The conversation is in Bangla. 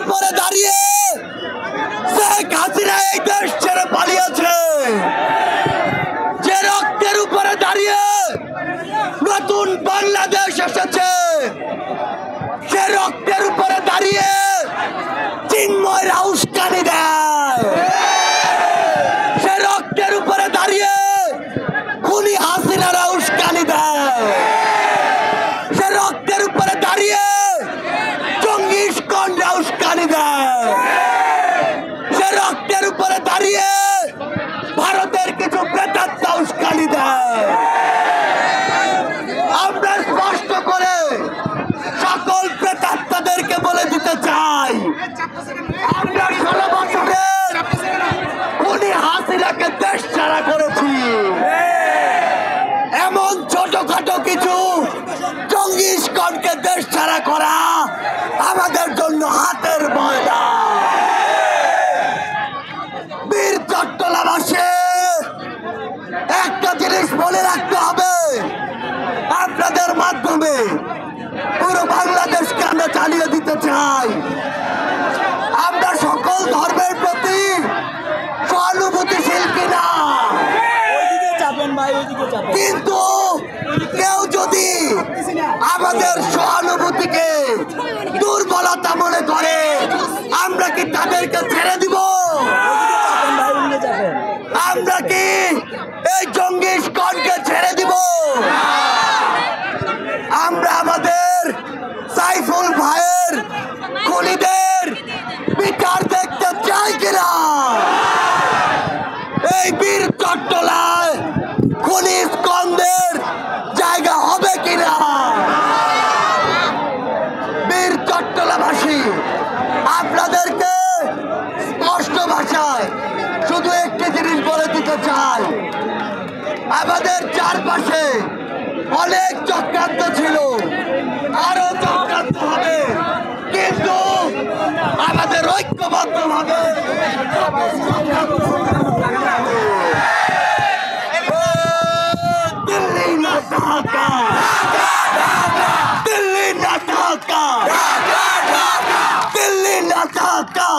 উপরে দাঁড়িয়ে শেখ হাসিনা এই দেশ ছেড়ে পালিয়েছে, যে রক্তের উপরে দাঁড়িয়ে নতুন বাংলাদেশ এসেছে, সে রক্তের উপরে দাঁড়িয়ে চিন্ময়রা উস্কানি দেয়, সে রক্তের উপরে দাঁড়িয়ে খুনি হাসিনারা উস্কানি দেয়, সে রক্তের উপরে দাঁড়িয়ে জঙ্গি ইস্কনরা উস্কানি দেয়, সে রক্তের উপরে দাঁড়িয়ে ভারতের কিছু প্রেতাত্মা উস্কানি দেয়। আমরা স্পষ্ট করে সকল প্রেতাত্মাদেরকে বলে দিতে চাই, আমরা 16 বছরের খুনি হাসিনাকে দেশ ছাড়া করেছি। এমন ছোটখাটো কিছু জঙ্গি ইস্কনকে দেশ ছাড়া করা আমাদের জন্য হাতের ময়দা। বীর চট্টলাবাসী একটা জিনিস মনে রাখতে হবে, আপনাদের মাধ্যমে পুরো বাংলাদেশকে আমরা চালিয়ে দিতে চাই। আমরা সকল ধর্মের প্রতি সহানুভূতিশীল কিনা, কিন্তু কেউ যদি আমাদের সহানুভূতিকে দুর্বলতা মনে করে, আমরা কি তাদেরকে ছেড়ে দিব? আমরা কি এই জঙ্গি ইস্কনকে ছেড়ে দিব? আমরা আমাদের সাইফুল ভাইয়ের খুনিদের বিচার দেখতে চাই কিনা? এই বীর চট্টলায় খুনি ইস্কনদের জায়গা হবে কিনা? বীর চট্টলাবাসী আপনাদেরকে স্পষ্ট ভাষায় শুধু একটি জিনিস বলে দিতে চাই, আমাদের চারপাশে অনেক চক্রান্ত ছিল, আরো চক্রান্ত হবে, কিন্তু আমাদের ঐক্যবদ্ধভাবে দিল্লি না ঢাকা, দিল্লি না ঢাকা, দিল্লি না ঢাকা।